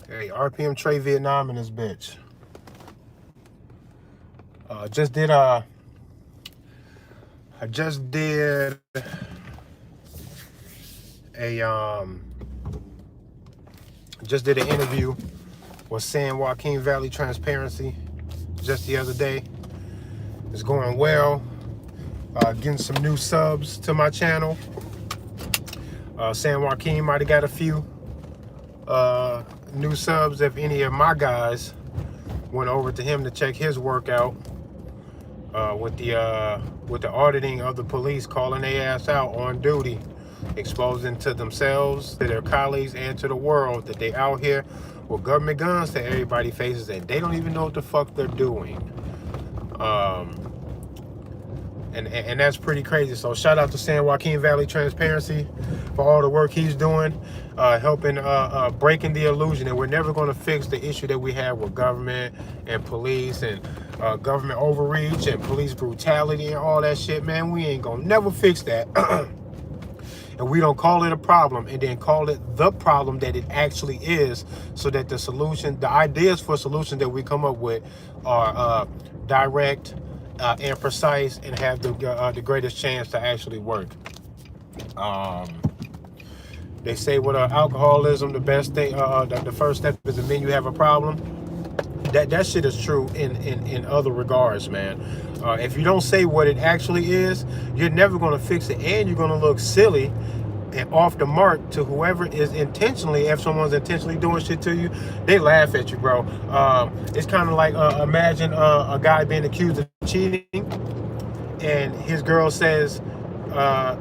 Hey, RPM Trey Vietnam in this bitch. Just did I just did a just did an interview with San Joaquin Valley Transparency just the other day. It's going well. Getting some new subs to my channel. San Joaquin might have got a few new subs if any of my guys went over to him to check his work out. With the auditing of the police calling their ass out on duty, exposing to themselves, to their colleagues, and to the world that they out here with government guns to everybody faces and they don't even know what the fuck they're doing. And that's pretty crazy. So shout out to San Joaquin Valley Transparency for all the work he's doing, helping breaking the illusion that we're never going to fix the issue that we have with government and police and government overreach and police brutality and all that shit, man. We ain't gonna never fix that. And we don't call it a problem and then call it the problem that it actually is, so that the solution, the ideas for solutions that we come up with are direct and precise and have the greatest chance to actually work. They say with alcoholism, the best thing, the first step is admit you have a problem. That shit is true in other regards, man. If you don't say what it actually is, you're never going to fix it, and you're going to look silly and off the mark to whoever is intentionally. If someone's intentionally doing shit to you, they laugh at you, bro. It's kind of like imagine a guy being accused of cheating, and his girl says, I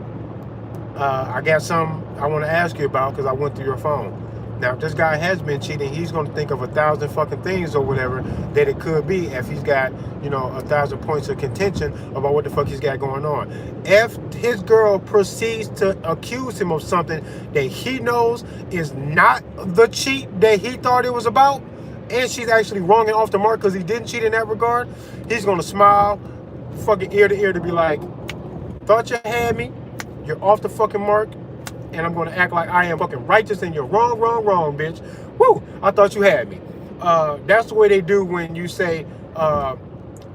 got something I want to ask you about because I went through your phone. Now, if this guy has been cheating, he's going to think of 1,000 fucking things or whatever that it could be if he's got, 1,000 points of contention about what the fuck he's got going on. If his girl proceeds to accuse him of something that he knows is not the cheat that he thought it was about, and she's actually wrong and off the mark because he didn't cheat in that regard, he's going to smile fucking ear to ear to be like, thought you had me, you're off the fucking mark, and I'm going to act like I am fucking righteous and you're wrong, bitch. Woo, I thought you had me. That's the way they do when you say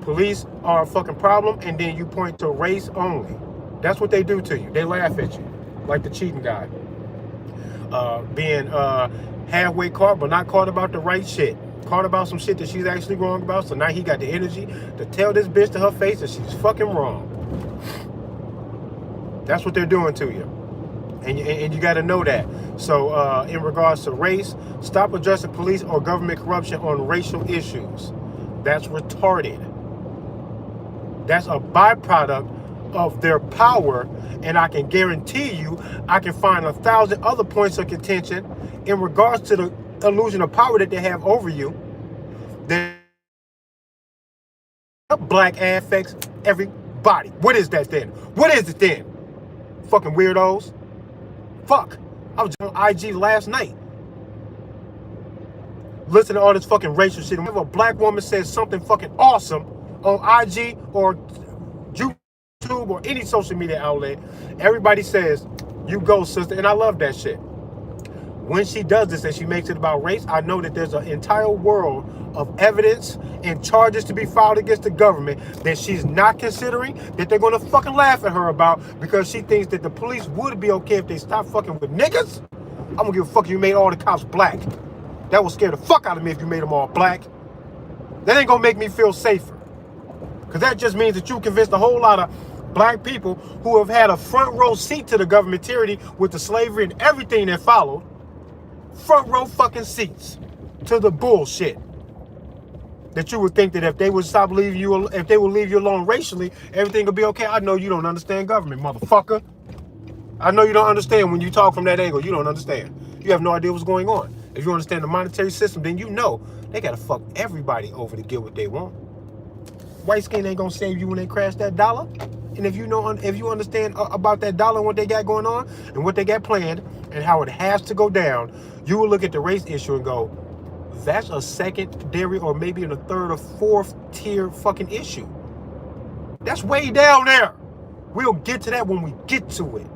police are a fucking problem and then you point to race only. That's what they do to you. They laugh at you, like the cheating guy. Being halfway caught, but not caught about the right shit. Caught about some shit that she's actually wrong about, so now he got the energy to tell this bitch to her face that she's fucking wrong. That's what they're doing to you. And you got to know that. So in regards to race, stop addressing police or government corruption on racial issues. That's retarded. That's a byproduct of their power. And I can guarantee you, I can find 1,000 other points of contention in regards to the illusion of power that they have over you. That black affects everybody. What is that then? What is it then? Fucking weirdos. Fuck. I was on IG last night. Listen to all this fucking racial shit. Whenever a black woman says something fucking awesome on IG or YouTube or any social media outlet, everybody says, you go, sister. And I love that shit. When she does this and she makes it about race, I know that there's an entire world of evidence and charges to be filed against the government that she's not considering, that they're going to fucking laugh at her about because she thinks that the police would be okay if they stopped fucking with niggas. I'm going to give a fuck if you made all the cops black. That would scare the fuck out of me if you made them all black. That ain't going to make me feel safer. Because that just means that you convinced a whole lot of black people who have had a front row seat to the government tyranny with the slavery and everything that followed. Front row fucking seats to the bullshit. That you would think that if they would stop leaving you, if they would leave you alone racially, everything would be okay. I know you don't understand government, motherfucker. I know you don't understand when you talk from that angle. You don't understand. You have no idea what's going on. If you understand the monetary system, then you know they gotta fuck everybody over to get what they want. White skin ain't gonna save you when they crash that dollar. And if you understand about that dollar and what they got going on and what they got planned and how it has to go down, you will look at the race issue and go, that's a secondary or maybe in a third or fourth tier fucking issue. That's way down there. We'll get to that when we get to it.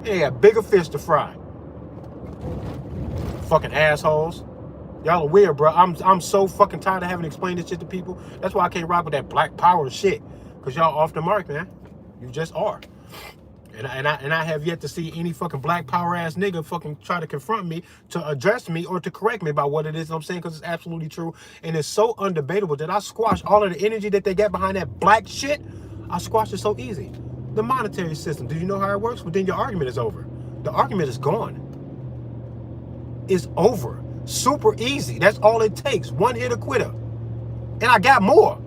They got bigger fish to fry. Fucking assholes. Y'all are weird, bro. I'm so fucking tired of having to explain this shit to people. That's why I can't rock with that black power shit. Cause y'all off the mark, man. You just are. And I have yet to see any fucking black power ass nigga fucking try to confront me, to address me, or to correct me about what it is I'm saying, because it's absolutely true. And it's so undebatable that I squash all of the energy that they get behind that black shit. I squash it so easy. The monetary system, do you know how it works? Well, then your argument is over. The argument is gone. It's over. Super easy. That's all it takes. One hitter quitter. And I got more.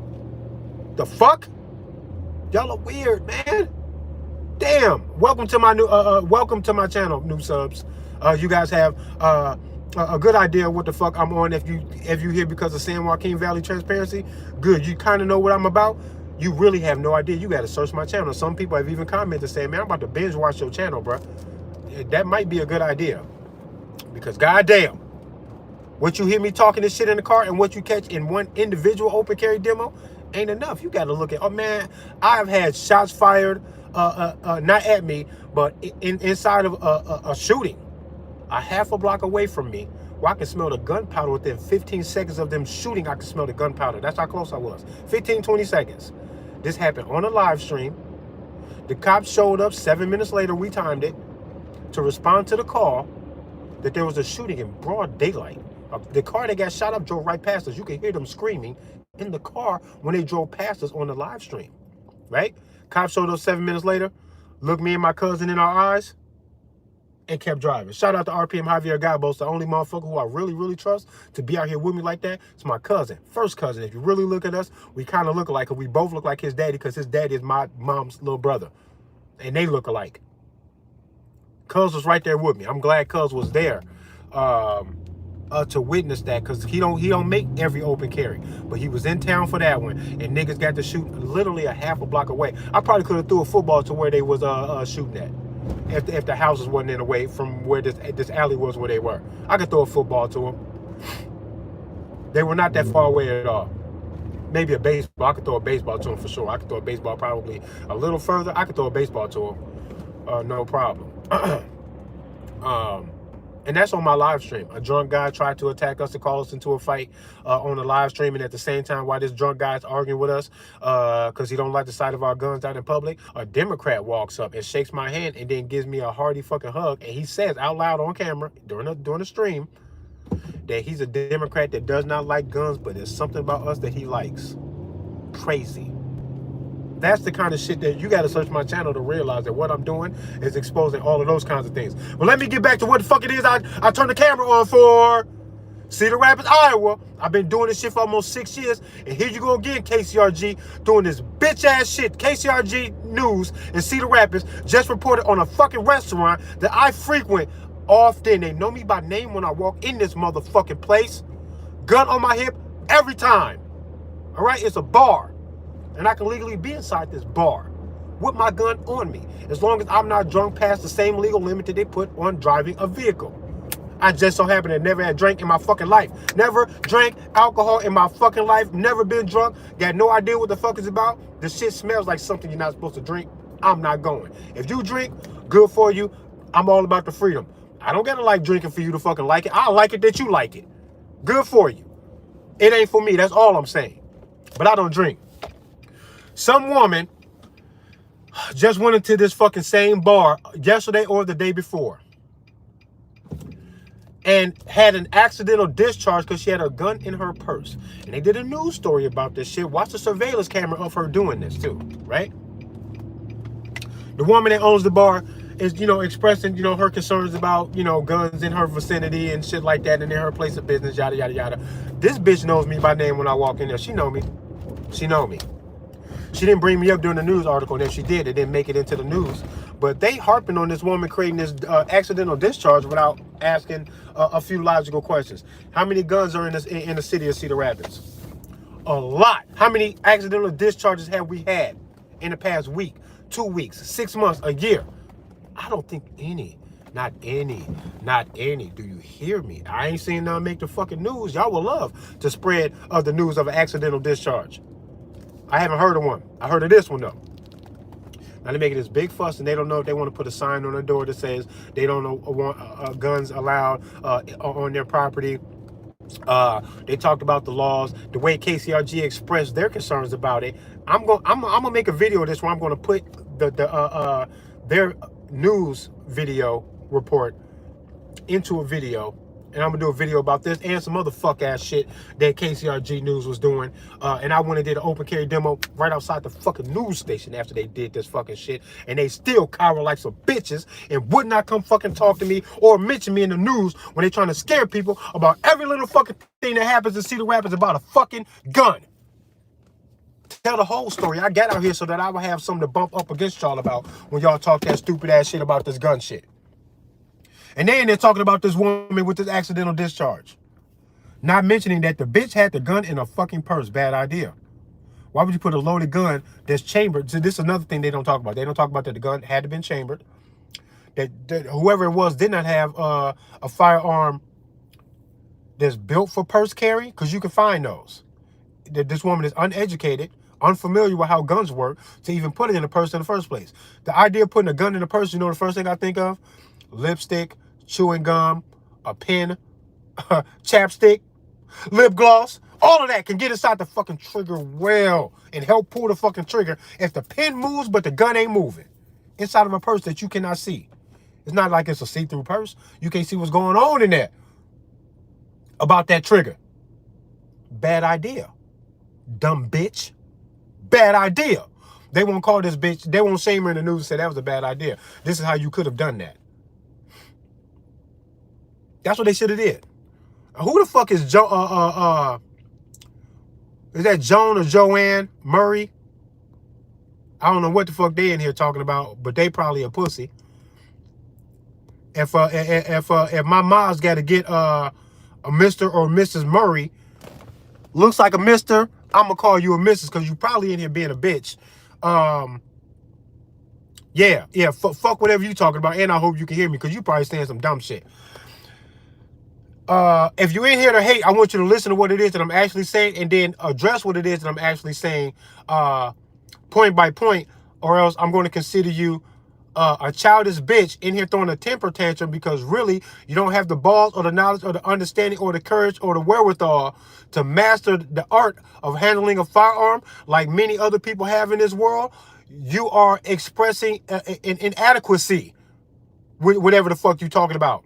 The fuck? Y'all are weird, man. Damn. Welcome to my channel, new subs. You guys have a good idea of what the fuck I'm on if you here because of San Joaquin Valley transparency. Good. You kind of know what I'm about. You really have no idea. You got to search my channel. Some people have even commented saying, man, I'm about to binge watch your channel, bro. That might be a good idea. Because goddamn, what you hear me talking this shit in the car and what you catch in one individual open carry demo ain't enough. You got to look at, oh man, I've had shots fired, not at me, but inside of a shooting, a half a block away from me, where I can smell the gunpowder within 15 seconds of them shooting. I can smell the gunpowder. That's how close I was. 15, 20 seconds. This happened on a live stream. The cops showed up 7 minutes later. We timed it to respond to the call that there was a shooting in broad daylight. The car that got shot up drove right past us. You can hear them screaming in the car when they drove past us on the live stream, right? Cops showed up 7 minutes later, looked me and my cousin in our eyes, and kept driving. Shout out to RPM Javier Gabos, the only motherfucker who I really, really trust to be out here with me like that. It's my cousin, first cousin. If you really look at us, we kind of look alike. We both look like his daddy because his daddy is my mom's little brother, and they look alike. Cuz was right there with me. I'm glad Cuz was there to witness that, because he don't make every open carry, but he was in town for that one, and niggas got to shoot literally a half a block away. I probably could have threw a football to where they was shooting at, if the houses wasn't in the way from where this alley was where they were. I could throw a football to them. They were not that far away at all. Maybe a baseball. I could throw a baseball to them for sure. I could throw a baseball probably a little further. I could throw a baseball to them, no problem. And that's on my live stream. A drunk guy tried to attack us, to call us into a fight on the live stream, and at the same time, while this drunk guy's arguing with us because he don't like the sight of our guns out in public, a Democrat walks up and shakes my hand and then gives me a hearty fucking hug, and he says out loud on camera during the stream that he's a Democrat that does not like guns, but there's something about us that he likes. Crazy. That's the kind of shit that you got to search my channel to realize that what I'm doing is exposing all of those kinds of things. But let me get back to what the fuck it is I turned the camera on for. Cedar Rapids, Iowa. I've been doing this shit for almost 6 years. And here you go again, KCRG, doing this bitch ass shit. KCRG News in Cedar Rapids just reported on a fucking restaurant that I frequent often. They know me by name when I walk in this motherfucking place. Gun on my hip every time. All right, it's a bar. And I can legally be inside this bar with my gun on me, as long as I'm not drunk past the same legal limit that they put on driving a vehicle. I just so happen to never had drank in my fucking life. Never drank alcohol in my fucking life. Never been drunk. Got no idea what the fuck it's about. This shit smells like something you're not supposed to drink. I'm not going. If you drink, good for you. I'm all about the freedom. I don't gotta like drinking for you to fucking like it. I like it that you like it. Good for you. It ain't for me. That's all I'm saying. But I don't drink. Some woman just went into this fucking same bar yesterday or the day before and had an accidental discharge because she had her gun in her purse. And they did a news story about this shit. Watch the surveillance camera of her doing this too, right? The woman that owns the bar is, expressing, her concerns about, guns in her vicinity and shit like that and in her place of business, yada, yada, yada. This bitch knows me by name when I walk in there. She know me. She know me. She didn't bring me up during the news article, and if she did, it didn't make it into the news. But they harping on this woman creating this accidental discharge without asking a few logical questions. How many guns are in the city of Cedar Rapids? A lot. How many accidental discharges have we had in the past week, 2 weeks, 6 months, a year? I don't think any. Not any. Not any. Do you hear me? I ain't seen none make the fucking news. Y'all would love to spread the news of an accidental discharge. I haven't heard of one. I heard of this one, though. Now, they're making this big fuss, and they don't know if they want to put a sign on the door that says they don't want guns allowed on their property. They talked about the laws, the way KCRG expressed their concerns about it. I'm gonna make a video of this where I'm gonna put their news video report into a video, and I'm gonna do a video about this and some other fuck ass shit that KCRG News was doing. And I went and did an open carry demo right outside the fucking news station after they did this fucking shit, and they still cower like some bitches and would not come fucking talk to me or mention me in the news when they trying to scare people about every little fucking thing that happens in Cedar Rapids about a fucking gun. Tell the whole story. I got out here so that I would have something to bump up against y'all about when y'all talk that stupid ass shit about this gun shit. And then they're talking about this woman with this accidental discharge. Not mentioning that the bitch had the gun in a fucking purse. Bad idea. Why would you put a loaded gun that's chambered? So this is another thing they don't talk about. They don't talk about that the gun had to been chambered. That whoever it was did not have a firearm that's built for purse carry, because you can find those. That this woman is uneducated, unfamiliar with how guns work to even put it in a purse in the first place. The idea of putting a gun in a purse, you know the first thing I think of? Lipstick, chewing gum, a pen, chapstick, lip gloss. All of that can get inside the fucking trigger well and help pull the fucking trigger if the pen moves but the gun ain't moving. Inside of a purse that you cannot see. It's not like it's a see-through purse. You can't see what's going on in there about that trigger. Bad idea. Dumb bitch. Bad idea. They won't call this bitch. They won't shame her in the news and say that was a bad idea. This is how you could have done that. That's what they should have did. Who the fuck is is that Joan or Joanne Murray? I don't know what the fuck they in here talking about, but they probably a pussy. If my mom's got to get a Mr. or Mrs. Murray, looks like a Mr., I'm gonna call you a Mrs. because you probably in here being a bitch. Yeah, fuck whatever you talking about, and I hope you can hear me because you probably saying some dumb shit. If you're in here to hate, I want you to listen to what it is that I'm actually saying and then address what it is that I'm actually saying point by point, or else I'm going to consider you a childish bitch in here throwing a temper tantrum because really you don't have the balls or the knowledge or the understanding or the courage or the wherewithal to master the art of handling a firearm like many other people have in this world. You are expressing an inadequacy with whatever the fuck you're talking about.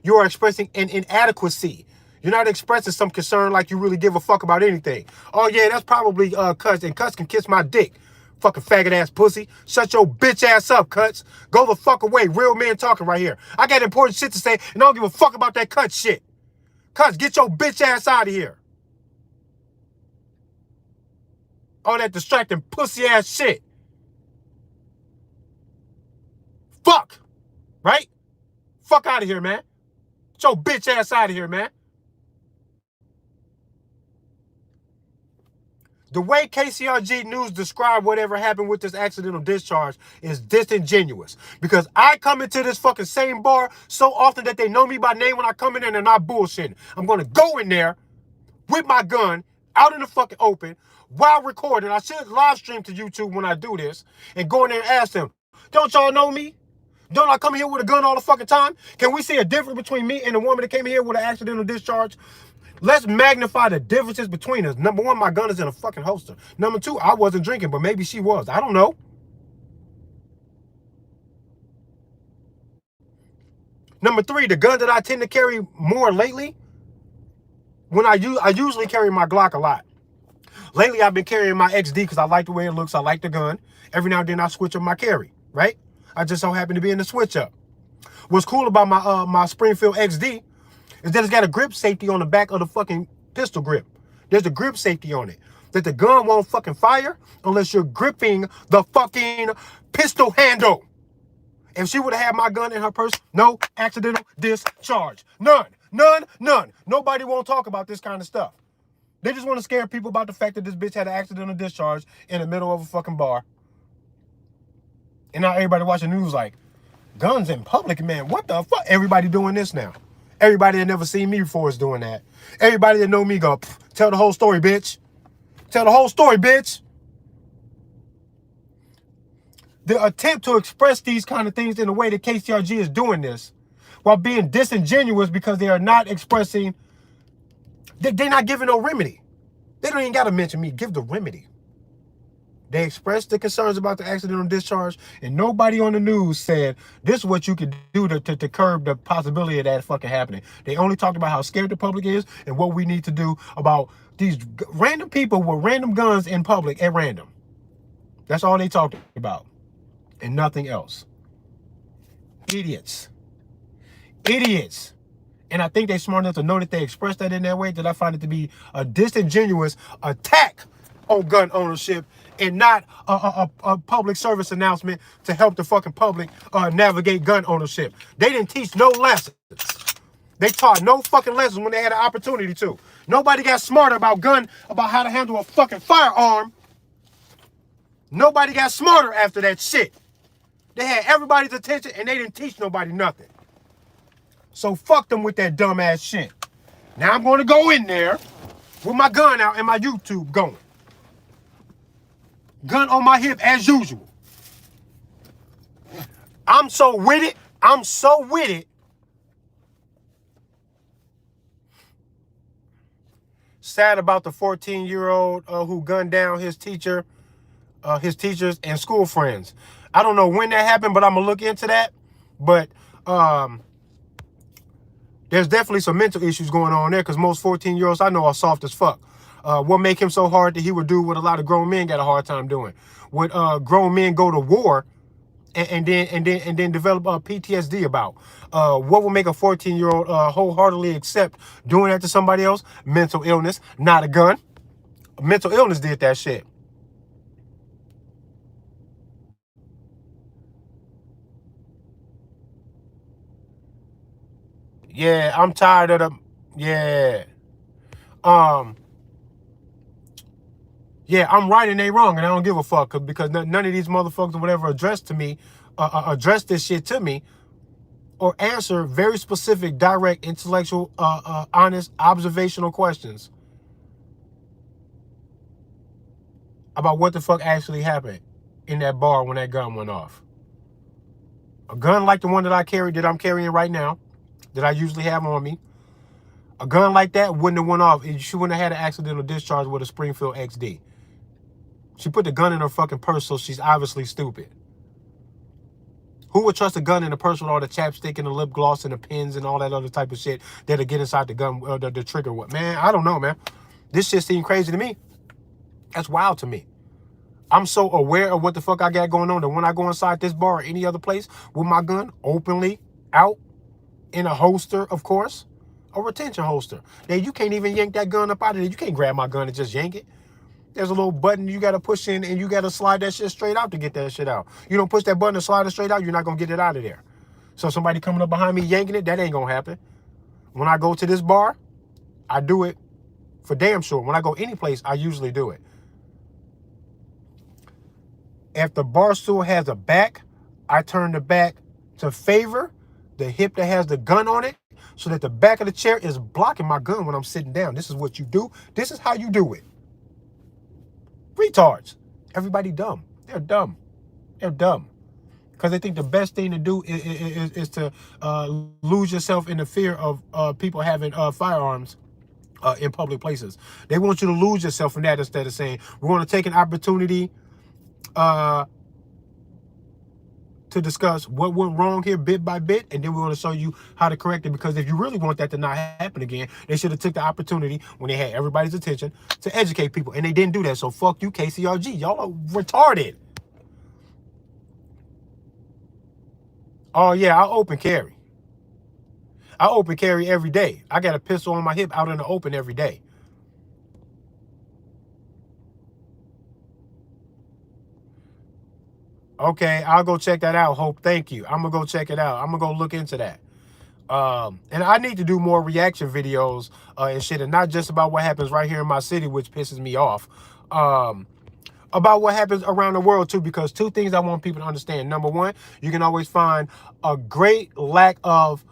You are expressing an inadequacy. You're not expressing some concern like you really give a fuck about anything. Oh yeah, that's probably Cuts, and Cuts can kiss my dick. Fucking faggot ass pussy. Shut your bitch ass up, Cuts. Go the fuck away. Real men talking right here. I got important shit to say, and I don't give a fuck about that Cuts shit. Cuts, get your bitch ass out of here. All that distracting pussy ass shit. Fuck. Right? Fuck out of here, man. Get your bitch ass out of here, man. The way KCRG News described whatever happened with this accidental discharge is disingenuous. Because I come into this fucking same bar so often that they know me by name when I come in there and they're not bullshitting. I'm going to go in there with my gun out in the fucking open while recording. I should live stream to YouTube when I do this and go in there and ask them, don't y'all know me? Don't I come here with a gun all the fucking time? Can we see a difference between me and the woman that came here with an accidental discharge? Let's magnify the differences between us. Number one, my gun is in a fucking holster. Number two, I wasn't drinking, but maybe she was. I don't know. Number three, the gun that I tend to carry more lately, when I usually carry my Glock a lot. Lately, I've been carrying my XD because I like the way it looks. I like the gun. Every now and then, I switch up my carry, right? I just so happen to be in the switch up. What's cool about my Springfield XD is that it's got a grip safety on the back of the fucking pistol grip. There's a grip safety on it. That the gun won't fucking fire unless you're gripping the fucking pistol handle. If she would have had my gun in her purse, no accidental discharge. None. Nobody won't talk about this kind of stuff. They just want to scare people about the fact that this bitch had an accidental discharge in the middle of a fucking bar. And now everybody watching the news like, guns in public, man, what the fuck? Everybody doing this now. Everybody that never seen me before is doing that. Everybody that know me go, tell the whole story, bitch. Tell the whole story, bitch. The attempt to express these kind of things in the way that KCRG is doing this while being disingenuous because they are not expressing They're not giving no remedy. They don't even got to mention me. Give the remedy. They expressed the concerns about the accidental discharge, and nobody on the news said this is what you could do to curb the possibility of that fucking happening. They only talked about how scared the public is and what we need to do about these random people with random guns in public at random. That's all they talked about, and nothing else. Idiots. Idiots. And I think they're smart enough to know that they expressed that in that way, that I find it to be a disingenuous attack on gun ownership and not a public service announcement to help the fucking public navigate gun ownership. They didn't teach no lessons. They taught no fucking lessons when they had an opportunity to. Nobody got smarter about how to handle a fucking firearm. Nobody got smarter after that shit. They had everybody's attention and they didn't teach nobody nothing. So fuck them with that dumbass shit. Now I'm going to go in there with my gun out and my YouTube going. Gun on my hip as usual. I'm so with it. I'm so with it. Sad about the 14-year-old who gunned down his teachers and school friends. I don't know when that happened, but I'm going to look into that. But there's definitely some mental issues going on there, because most 14-year-olds I know are soft as fuck. What make him so hard that he would do what a lot of grown men got a hard time doing? Would grown men go to war and then develop PTSD about? What would make a 14-year-old wholeheartedly accept doing that to somebody else? Mental illness, not a gun. Mental illness did that shit. Yeah, I'm tired of them. Yeah. Yeah, I'm right and they wrong, and I don't give a fuck, because none of these motherfuckers or whatever address this shit to me, or answer very specific, direct, intellectual, honest, observational questions about what the fuck actually happened in that bar when that gun went off. A gun like the one that I'm carrying right now, that I usually have on me, a gun like that wouldn't have went off. She wouldn't have had an accidental discharge with a Springfield XD. She put the gun in her fucking purse, so she's obviously stupid. Who would trust a gun in a purse with all the chapstick and the lip gloss and the pins and all that other type of shit that'll get inside the gun, the trigger? What, man? I don't know, man. This shit seems crazy to me. That's wild to me. I'm so aware of what the fuck I got going on that when I go inside this bar or any other place with my gun openly out in a holster, of course, a retention holster. Now, you can't even yank that gun up out of there. You can't grab my gun and just yank it. There's a little button you got to push in, and you got to slide that shit straight out to get that shit out. You don't push that button and slide it straight out, you're not going to get it out of there. So somebody coming up behind me yanking it, that ain't going to happen. When I go to this bar, I do it for damn sure. When I go any place, I usually do it. If the bar stool has a back, I turn the back to favor the hip that has the gun on it, so that the back of the chair is blocking my gun when I'm sitting down. This is what you do. This is how you do it. Retards. Everybody dumb. They're dumb. They're dumb. Because they think the best thing to do is to lose yourself in the fear of people having firearms in public places. They want you to lose yourself in that, instead of saying, we're going to take an opportunity to discuss what went wrong here bit by bit, and then we're going to show you how to correct it. Because if you really want that to not happen again, they should have took the opportunity when they had everybody's attention to educate people, and they didn't do that. So fuck you, KCRG. Y'all are retarded. Oh yeah, I open carry. I open carry every day. I got a pistol on my hip out in the open every day. Okay, I'll go check that out, Hope. Thank you. I'm going to go check it out. I'm going to go look into that. And I need to do more reaction videos and shit, and not just about what happens right here in my city, which pisses me off. About what happens around the world, too, because two things I want people to understand. Number one, you can always find a great lack of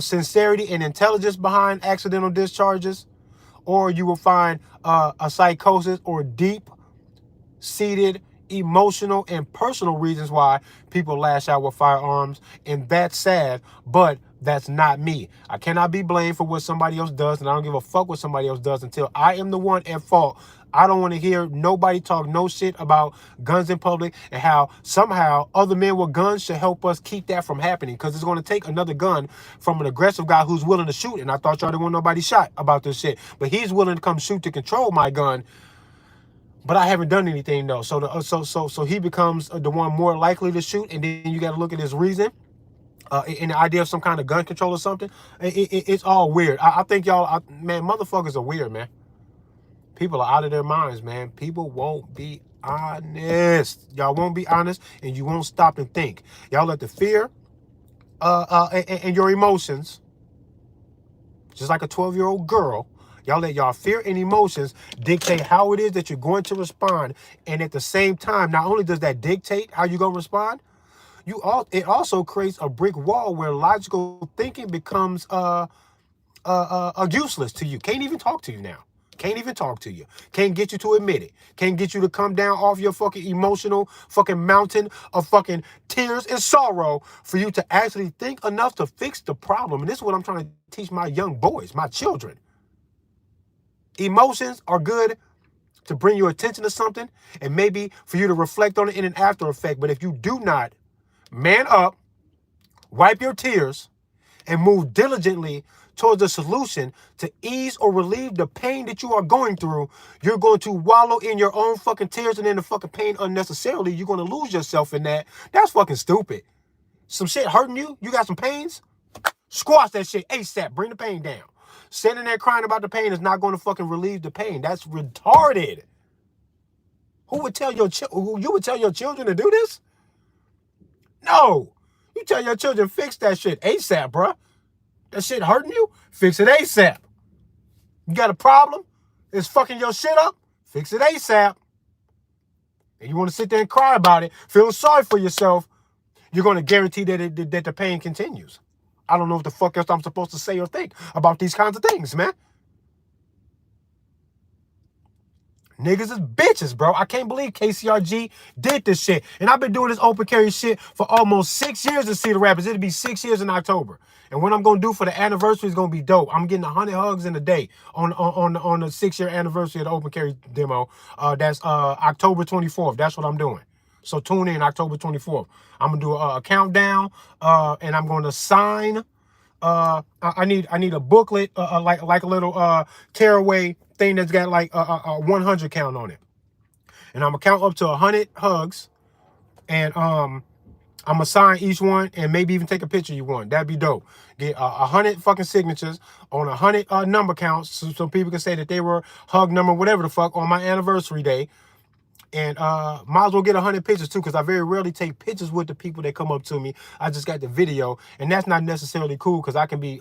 sincerity and intelligence behind accidental discharges, or you will find a psychosis or deep-seated emotional and personal reasons why people lash out with firearms. And that's sad, but That's not me. I cannot be blamed for what somebody else does, and I don't give a fuck what somebody else does until I am the one at fault. I don't want to hear nobody talk no shit about guns in public and how somehow other men with guns should help us keep that from happening, because it's going to take another gun from an aggressive guy who's willing to shoot. And I thought y'all didn't want nobody shot about this shit, but he's willing to come shoot to control my gun. But I haven't done anything though, so he becomes the one more likely to shoot, and then you got to look at his reason. In the idea of some kind of gun control or something, it's all weird. I think y'all, man, motherfuckers are weird, man. People are out of their minds, man. People won't be honest. Y'all won't be honest, and you won't stop and think. Y'all let the fear and your emotions, just like a 12-year-old girl, y'all let y'all fear and emotions dictate how it is that you're going to respond. And at the same time, not only does that dictate how you're going to respond, it also creates a brick wall where logical thinking becomes useless to you. Can't even talk to you now. Can't even talk to you. Can't get you to admit it. Can't get you to come down off your fucking emotional fucking mountain of fucking tears and sorrow for you to actually think enough to fix the problem. And this is what I'm trying to teach my young boys, my children. Emotions are good to bring your attention to something and maybe for you to reflect on it in an after effect. But if you do not man up, wipe your tears, and move diligently towards a solution to ease or relieve the pain that you are going through, you're going to wallow in your own fucking tears and in the fucking pain unnecessarily. You're going to lose yourself in that. That's fucking stupid. Some shit hurting you? You got some pains? Squash that shit ASAP. Bring the pain down. Sitting there crying about the pain is not going to fucking relieve the pain. That's retarded. You would tell your children to do this? No. You tell your children, fix that shit ASAP, bruh. That shit hurting you? Fix it ASAP. You got a problem? It's fucking your shit up? Fix it ASAP. And you want to sit there and cry about it, feel sorry for yourself, you're going to guarantee that the pain continues. I don't know what the fuck else I'm supposed to say or think about these kinds of things, man. Niggas is bitches, bro. I can't believe KCRG did this shit. And I've been doing this open carry shit for almost 6 years in Cedar Rapids. It'll be 6 years in October. And what I'm going to do for the anniversary is going to be dope. I'm getting 100 hugs in a day on the 6-year anniversary of the open carry demo. That's October 24th. That's what I'm doing. So tune in October 24th. I'm going to do a countdown, and I'm going to sign. I need a booklet, like a little tearaway thing that's got like a 100 count on it, and I'm gonna count up to 100 hugs, and I'm gonna sign each one and maybe even take a picture of you one. That'd be dope. Get 100 fucking signatures on 100 number counts, so people can say that they were hug number whatever the fuck on my anniversary day. And might as well get 100 pictures too, because I very rarely take pictures with the people that come up to me. I just got the video, and that's not necessarily cool because I can be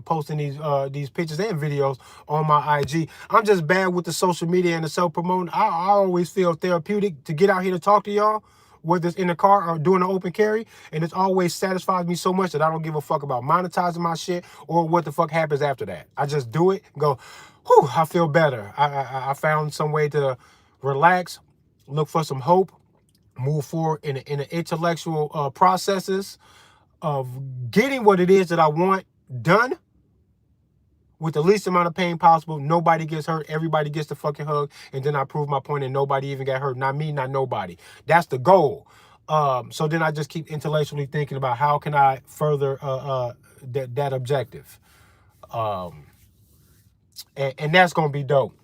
posting these pictures and videos on my IG. I'm just bad with the social media and the self-promoting. I always feel therapeutic to get out here to talk to y'all, whether it's in the car or doing an open carry, and it's always satisfies me so much that I don't give a fuck about monetizing my shit or what the fuck happens after that. I just do it and go, whew, I feel better. I found some way to relax, look for some hope, move forward in the intellectual processes of getting what it is that I want done with the least amount of pain possible. Nobody gets hurt. Everybody gets the fucking hug. And then I prove my point and nobody even got hurt. Not me, not nobody. That's the goal. So then I just keep intellectually thinking about how can I further that objective. And that's going to be dope.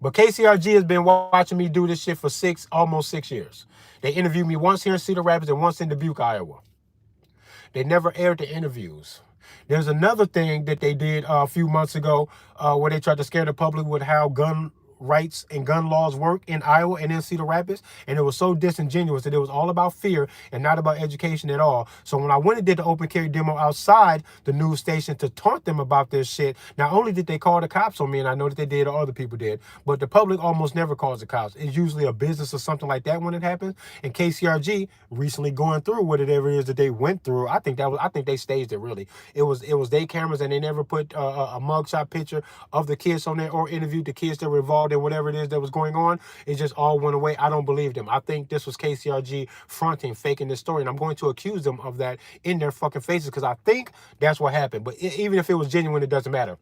But KCRG has been watching me do this shit for almost 6 years. They interviewed me once here in Cedar Rapids and once in Dubuque, Iowa. They never aired the interviews. There's another thing that they did a few months ago where they tried to scare the public with how gun rights and gun laws work in Iowa and in Cedar Rapids, and it was so disingenuous that it was all about fear and not about education at all. So when I went and did the open carry demo outside the news station to taunt them about this shit, not only did they call the cops on me, and I know that they did or other people did, but the public almost never calls the cops. It's usually a business or something like that when it happens. And KCRG recently going through whatever it is that they went through, I think they staged it really. It was their cameras, and they never put a mugshot picture of the kids on there or interviewed the kids that were involved fraud and whatever it is that was going on, it just all went away. I don't believe them. I think this was KCRG fronting, faking this story, and I'm going to accuse them of that in their fucking faces because I think that's what happened. But even if it was genuine, it doesn't matter.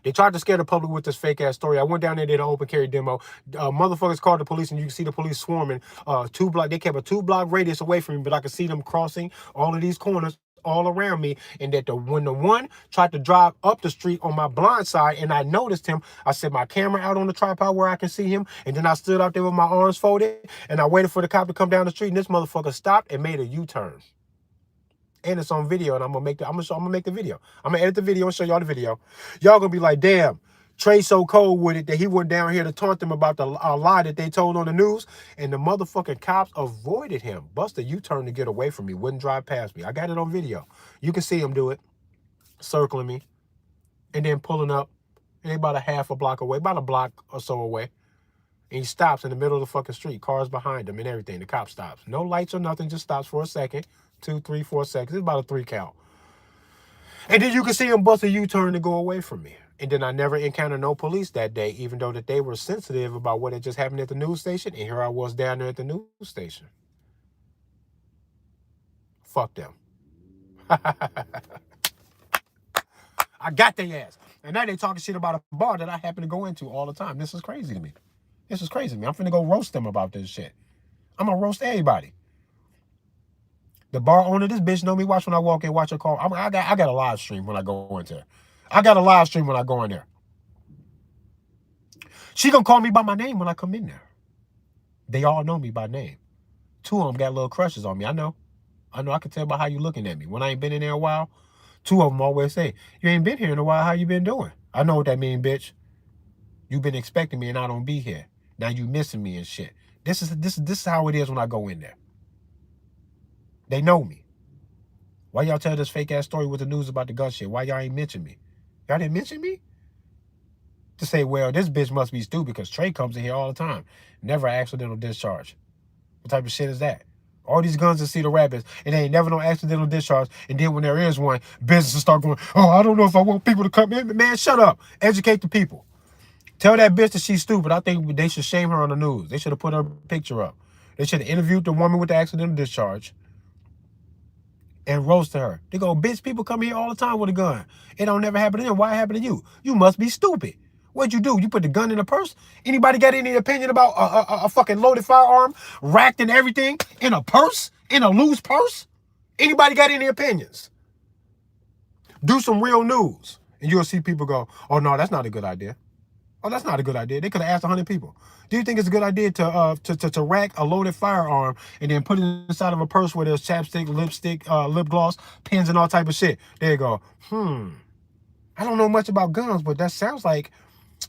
They tried to scare the public with this fake ass story. I went down there, did an open carry demo. Motherfuckers called the police, and you can see the police swarming. They kept a 2-block radius away from me, but I could see them crossing all of these corners all around me. And that when the one tried to drive up the street on my blind side, and I noticed him, I set my camera out on the tripod where I can see him, and then I stood out there with my arms folded, and I waited for the cop to come down the street, and this motherfucker stopped and made a U-turn. And it's on video, and I'm gonna make the video. I'm gonna edit the video and show y'all the video. Y'all gonna be like, damn, Trey so cold with it that he went down here to taunt them about the lie that they told on the news, and the motherfucking cops avoided him. Buster U-turn to get away from me, wouldn't drive past me. I got it on video. You can see him do it, circling me, and then pulling up, and they about a half a block away, about a block or so away. And he stops in the middle of the fucking street, cars behind him and everything. The cop stops. No lights or nothing, just stops for a second. 2, 3, 4 seconds. It's about a 3 count. And then you can see him bust a U-turn to go away from me. And then I never encountered no police that day, even though that they were sensitive about what had just happened at the news station. And here I was down there at the news station. Fuck them. I got their ass. And now they talking shit about a bar that I happen to go into all the time. This is crazy to me. This is crazy to me. I'm finna go roast them about this shit. I'm gonna roast everybody. The bar owner, this bitch know me. Watch when I walk in, watch her call. I got a live stream when I go in there. I got a live stream when I go in there. She gonna call me by my name when I come in there. They all know me by name. 2 of them got little crushes on me. I know. I can tell by how you looking at me. When I ain't been in there a while, 2 of them always say, you ain't been here in a while. How you been doing? I know what that mean, bitch. You been expecting me and I don't be here. Now you missing me and shit. This is how it is when I go in there. They know me. Why y'all tell this fake ass story with the news about the gun shit? Why y'all ain't mention me? Y'all didn't mention me? To say, well, this bitch must be stupid because Trey comes in here all the time. Never accidental discharge. What type of shit is that? All these guns in Cedar Rapids, and they ain't never no accidental discharge. And then when there is one, businesses start going, oh, I don't know if I want people to come in. Man, shut up. Educate the people. Tell that bitch that she's stupid. I think they should shame her on the news. They should have put her picture up. They should have interviewed the woman with the accidental discharge and roasted her. They go, bitch, people come here all the time with a gun. It don't never happen to them. Why it happened to you? You must be stupid. What'd you do? You put the gun in a purse? Anybody got any opinion about a fucking loaded firearm, racked and everything, in a purse? In a loose purse? Anybody got any opinions? Do some real news. And you'll see people go, oh, no, that's not a good idea. Oh, that's not a good idea. They could have asked 100 people. Do you think it's a good idea to rack a loaded firearm and then put it inside of a purse where there's chapstick, lipstick, lip gloss, pens, and all type of shit? There you go. I don't know much about guns, but that sounds like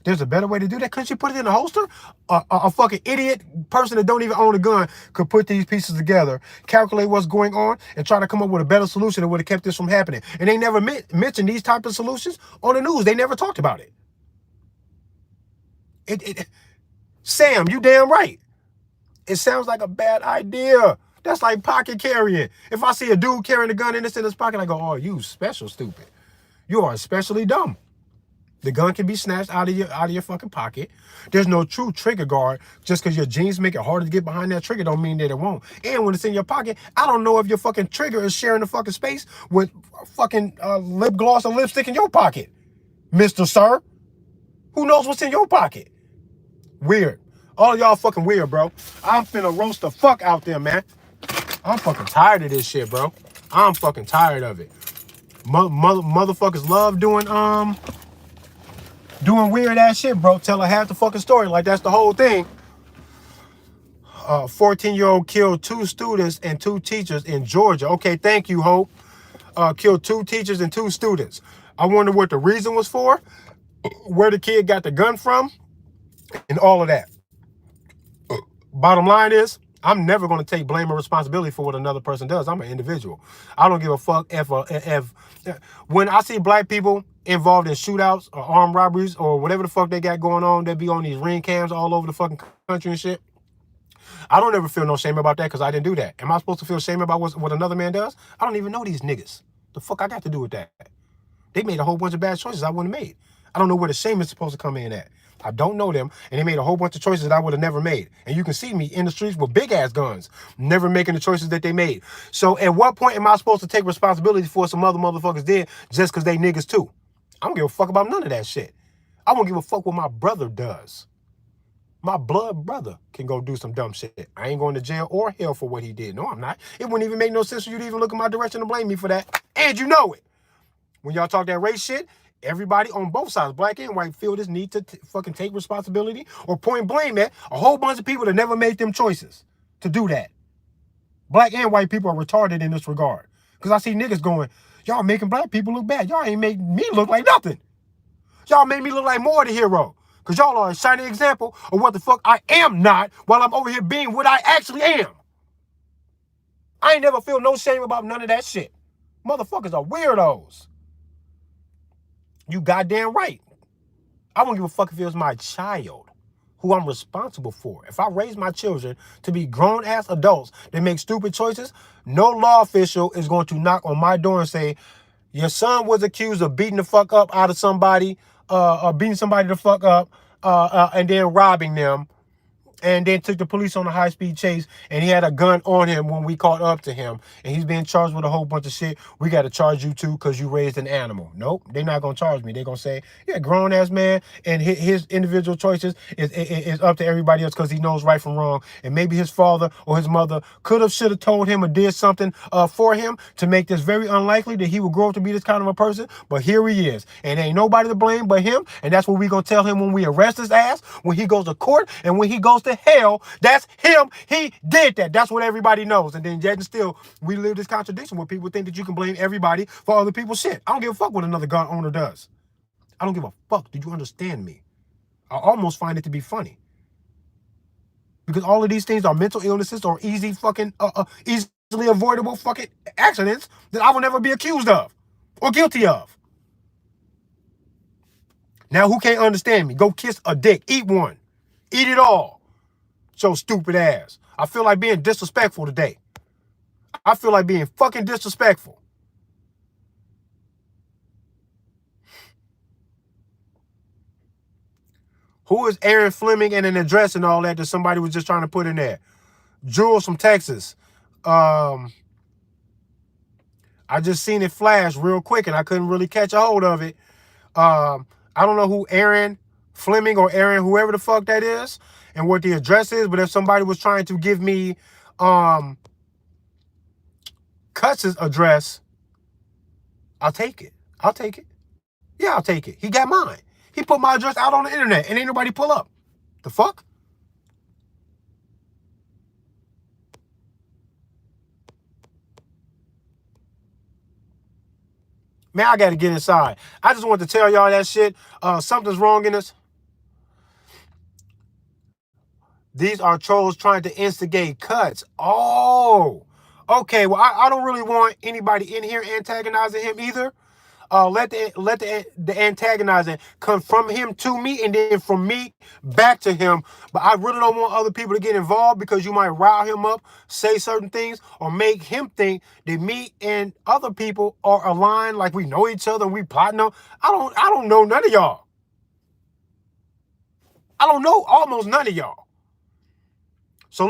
there's a better way to do that. Couldn't you put it in a holster? A fucking idiot person that don't even own a gun could put these pieces together, calculate what's going on, and try to come up with a better solution that would have kept this from happening. And they never mentioned these type of solutions on the news. They never talked about it. Sam, you damn right. It sounds like a bad idea. That's like pocket carrying. If I see a dude carrying a gun in his pocket, I go, oh, you special stupid. You are especially dumb. The gun can be snatched out of your fucking pocket. There's no true trigger guard. Just because your jeans make it harder to get behind that trigger don't mean that it won't. And when it's in your pocket, I don't know if your fucking trigger is sharing the fucking space with fucking lip gloss or lipstick in your pocket. Mr. Sir, who knows what's in your pocket? Weird. All of y'all fucking weird, bro. I'm finna roast the fuck out there, man. I'm fucking tired of this shit, bro. I'm fucking tired of it. Motherfuckers love doing weird ass shit, bro. Telling half the fucking story like that's the whole thing. 14-year-old killed 2 students and 2 teachers in Georgia. Okay, thank you, Hope. Killed 2 teachers and 2 students. I wonder what the reason was for, where the kid got the gun from, and all of that. Bottom line is, I'm never going to take blame or responsibility for what another person does. I'm an individual. I don't give a fuck if when I see black people involved in shootouts or armed robberies or whatever the fuck they got going on, they be on these ring cams all over the fucking country and shit. I don't ever feel no shame about that because I didn't do that. Am I supposed to feel shame about what another man does? I don't even know these niggas. The fuck I got to do with that? They made a whole bunch of bad choices I wouldn't have made. I don't know where the shame is supposed to come in at. I don't know them, and they made a whole bunch of choices that I would have never made. And you can see me in the streets with big ass guns, never making the choices that they made. So at what point am I supposed to take responsibility for some other motherfuckers did just because they niggas too? I don't give a fuck about none of that shit. I won't give a fuck what my brother does. My blood brother can go do some dumb shit. I ain't going to jail or hell for what he did. No, I'm not. It wouldn't even make no sense for you to even look in my direction to blame me for that. And you know it. When y'all talk that race shit, everybody on both sides, black and white, feel this need to fucking take responsibility or point blame at a whole bunch of people that never made them choices to do that. Black and white people are retarded in this regard. Because I see niggas going, y'all making black people look bad. Y'all ain't make me look like nothing. Y'all made me look like more the hero. Because y'all are a shining example of what the fuck I am not while I'm over here being what I actually am. I ain't never feel no shame about none of that shit. Motherfuckers are weirdos. You goddamn right. I won't give a fuck if it was my child who I'm responsible for. If I raise my children to be grown-ass adults that make stupid choices, no law official is going to knock on my door and say, your son was accused of beating the fuck up out of somebody, beating somebody the fuck up, and then robbing them, and then took the police on a high-speed chase, and he had a gun on him when we caught up to him, and he's being charged with a whole bunch of shit. We got to charge you too because you raised an animal. Nope, they're not going to charge me. They're going to say, yeah, grown-ass man, and his individual choices is up to everybody else because he knows right from wrong, and maybe his father or his mother could have, should have told him or did something for him to make this very unlikely that he would grow up to be this kind of a person, but here he is, and ain't nobody to blame but him, and that's what we going to tell him when we arrest his ass, when he goes to court, and when he goes to hell. That's him. He did that. That's what everybody knows. And then yet and still, we live this contradiction where people think that you can blame everybody for other people's shit. I don't give a fuck what another gun owner does. I don't give a fuck. Did you understand me? I almost find it to be funny. Because all of these things are mental illnesses or easily avoidable fucking accidents that I will never be accused of or guilty of. Now, who can't understand me? Go kiss a dick. Eat one. Eat it all. So stupid ass. I feel like being disrespectful today. I feel like being fucking disrespectful. Who is Aaron Fleming and an address and all that somebody was just trying to put in there? Jules from Texas. I just seen it flash real quick and I couldn't really catch a hold of it. I don't know who Aaron Fleming or Aaron, whoever the fuck that is, and what the address is, but if somebody was trying to give me Cuts' address, I'll take it. I'll take it. Yeah, I'll take it. He got mine. He put my address out on the internet and ain't nobody pull up. The fuck? Man, I gotta get inside. I just want to tell y'all that shit. Something's wrong in this. These are trolls trying to instigate Cuts. Oh, okay. Well, I don't really want anybody in here antagonizing him either. Let the antagonizing come from him to me and then from me back to him. But I really don't want other people to get involved because you might rile him up, say certain things, or make him think that me and other people are aligned, like we know each other and we plotting on. I don't know none of y'all. I don't know almost none of y'all. So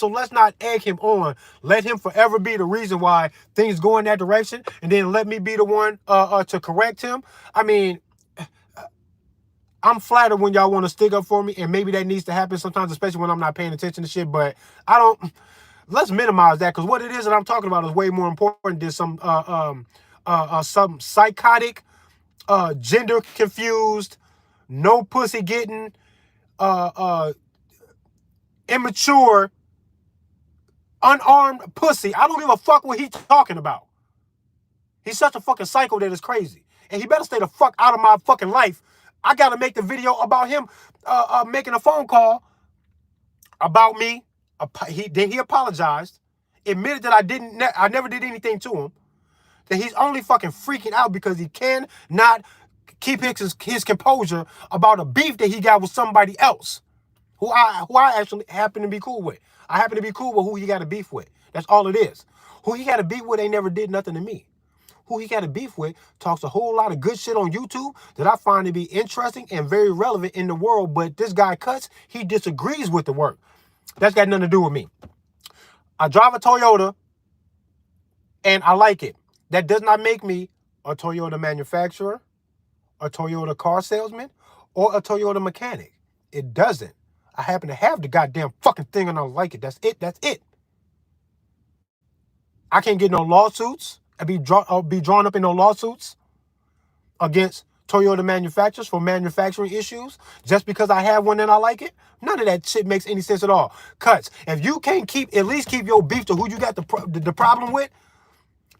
let's not egg him on. Let him forever be the reason why things go in that direction, and then let me be the one to correct him. I mean, I'm flattered when y'all want to stick up for me, and maybe that needs to happen sometimes, especially when I'm not paying attention to shit. But I don't. Let's minimize that because what it is that I'm talking about is way more important than some psychotic, gender confused, no pussy getting, immature, unarmed pussy. I don't give a fuck what he's talking about. He's such a fucking psycho that is crazy. And he better stay the fuck out of my fucking life. I gotta make the video about him making a phone call about me. He apologized, admitted that I never did anything to him. That he's only fucking freaking out because he cannot keep his composure about a beef that he got with somebody else. Who I actually happen to be cool with. I happen to be cool with who he got a beef with. That's all it is. Who he got a beef with ain't never did nothing to me. who he got a beef with, talks a whole lot of good shit on YouTube that I find to be interesting and very relevant in the world. But this guy Cuts, he disagrees with the work. That's got nothing to do with me. I drive a Toyota and I like it. That does not make me a Toyota manufacturer, a Toyota car salesman, or a Toyota mechanic. It doesn't. I happen to have the goddamn fucking thing and I like it. That's it. That's it. I can't get no lawsuits. I'll be drawn up in no lawsuits against Toyota manufacturers for manufacturing issues just because I have one and I like it. None of that shit makes any sense at all. Cuts. If you can't at least keep your beef to who you got the problem with,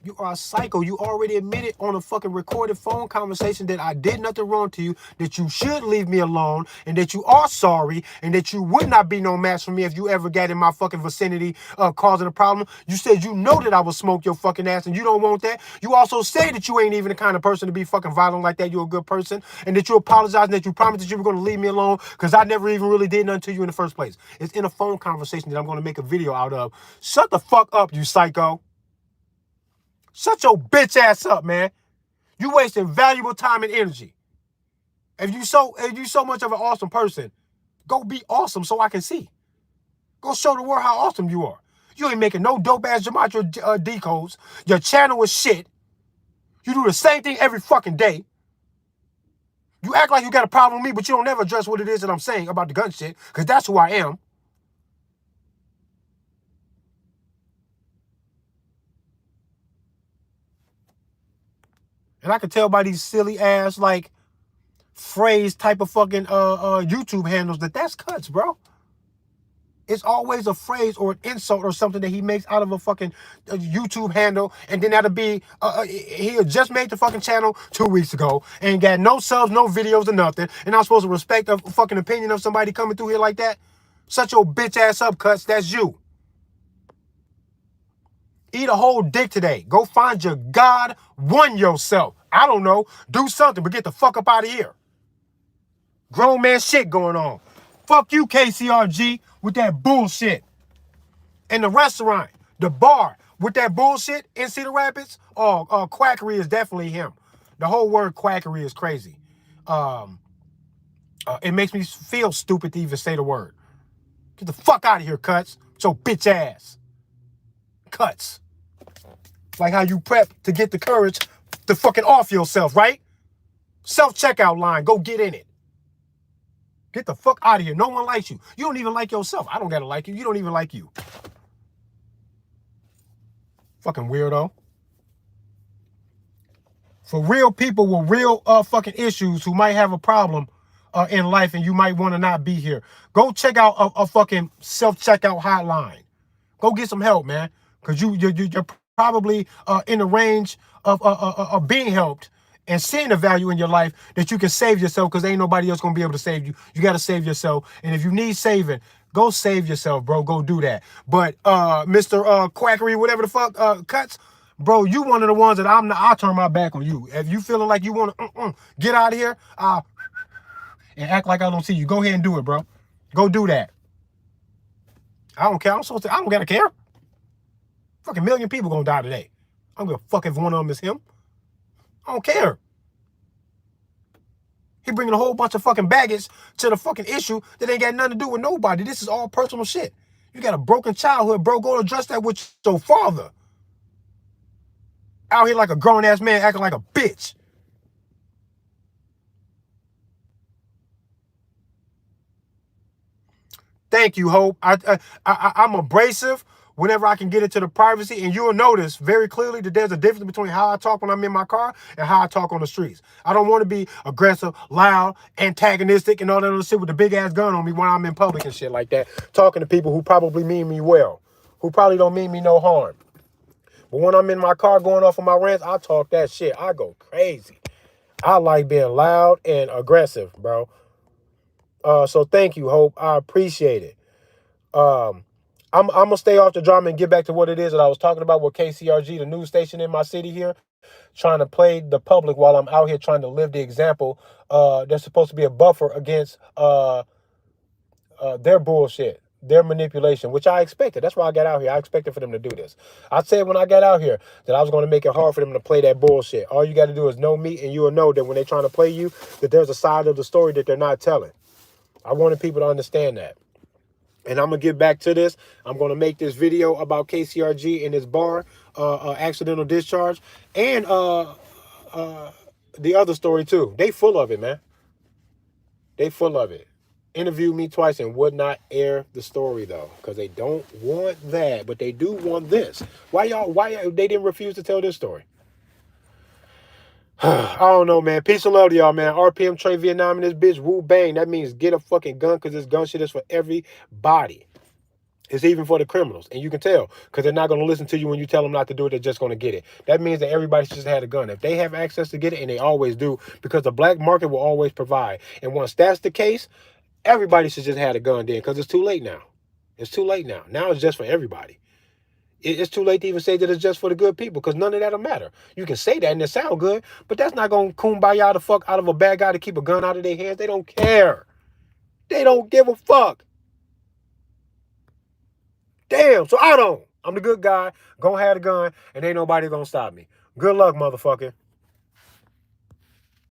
you are a psycho. You already admitted on a fucking recorded phone conversation that I did nothing wrong to you, that you should leave me alone, and that you are sorry, and that you would not be no match for me if you ever got in my fucking vicinity causing a problem. You said you know that I will smoke your fucking ass, and you don't want that. You also say that you ain't even the kind of person to be fucking violent like that. You're a good person, and that you apologize, and that you promised that you were going to leave me alone because I never even really did nothing to you in the first place. It's in a phone conversation that I'm going to make a video out of. Shut the fuck up, you psycho. Shut your bitch ass up, man. You wasting valuable time and energy. If you so much of an awesome person, go be awesome so I can see. Go show the world how awesome you are. You ain't making no dope ass gematria decodes. Your channel is shit. You do the same thing every fucking day. You act like you got a problem with me, but you don't ever address what it is that I'm saying about the gun shit, because that's who I am. And I can tell by these silly ass, like, phrase type of fucking YouTube handles that's Cuts, bro. It's always a phrase or an insult or something that he makes out of a fucking YouTube handle, and then that'll be he had just made the fucking channel 2 weeks ago and got no subs, no videos, or nothing, and I'm supposed to respect the fucking opinion of somebody coming through here like that? Shut your bitch ass up, Cuts. That's you. Eat a whole dick today. Go find your God, one yourself. I don't know. Do something, but get the fuck up out of here. Grown man shit going on. Fuck you, KCRG, with that bullshit. And the restaurant, the bar, with that bullshit in Cedar Rapids, quackery is definitely him. The whole word quackery is crazy. It makes me feel stupid to even say the word. Get the fuck out of here, Cuts. With your bitch ass. Cuts. Like how you prep to get the courage to fucking off yourself, right? Self-checkout line. Go get in it. Get the fuck out of here. No one likes you. You don't even like yourself. I don't gotta like you. You don't even like you. Fucking weirdo. For real people with real fucking issues who might have a problem in life and you might want to not be here, go check out a fucking self-checkout hotline. Go get some help, man. Because you're probably in the range of being helped and seeing the value in your life that you can save yourself, because ain't nobody else going to be able to save you. You got to save yourself. And if you need saving, go save yourself, bro. Go do that. But Mr. Quackery, whatever the fuck, Cuts, bro, you one of the ones that I'll turn my back on you. If you feeling like you want to get out of here and act like I don't see you, go ahead and do it, bro. Go do that. I don't care. I don't gotta care. Fucking million people gonna die today. I don't give a fuck if one of them is him. I don't care. He bringing a whole bunch of fucking baggage to the fucking issue that ain't got nothing to do with nobody. This is all personal shit. You got a broken childhood, bro. Go address that with your father. Out here like a grown-ass man acting like a bitch. Thank you, Hope. I'm abrasive whenever I can get into the privacy, and you'll notice very clearly that there's a difference between how I talk when I'm in my car and how I talk on the streets. I don't want to be aggressive, loud, antagonistic, and all that other shit with the big-ass gun on me when I'm in public and shit like that, talking to people who probably mean me well, who probably don't mean me no harm. But when I'm in my car going off on my rants, I talk that shit. I go crazy. I like being loud and aggressive, bro. So thank you, Hope. I appreciate it. I'm gonna stay off the drama and get back to what it is that I was talking about with KCRG, the news station in my city here, trying to play the public while I'm out here trying to live the example. There's supposed to be a buffer against their bullshit. their manipulation, which I expected. That's why I got out here. I expected for them to do this. I said when I got out here that I was going to make it hard for them to play that bullshit. All you got to do is know me, and you will know that when they're trying to play you, that there's a side of the story that they're not telling. I wanted people to understand that. And I'm going to get back to this. I'm going to make this video about KCRG and his bar, accidental discharge, and the other story too. They full of it, man. They full of it. Interviewed me twice and would not air the story though, because they don't want that, but they do want this. Why they didn't refuse to tell this story? I don't know, man. Peace and love to y'all, man. RPM Trey Vietnam and this bitch. Woo bang. That means get a fucking gun, because this gun shit is for everybody. It's even for the criminals. And you can tell, because they're not going to listen to you when you tell them not to do it. They're just going to get it. That means that everybody should just have a gun. If they have access to get it, and they always do, because the black market will always provide. And once that's the case, everybody should just have a gun then, because it's too late now. It's too late now. Now it's just for everybody. It's too late to even say that it's just for the good people, because none of that'll matter. You can say that and it sound good, but that's not going to kumbaya the fuck out of a bad guy to keep a gun out of their hands. They don't care. They don't give a fuck. Damn, so I don't. I'm the good guy, gonna have a gun, and ain't nobody gonna stop me. Good luck, motherfucker.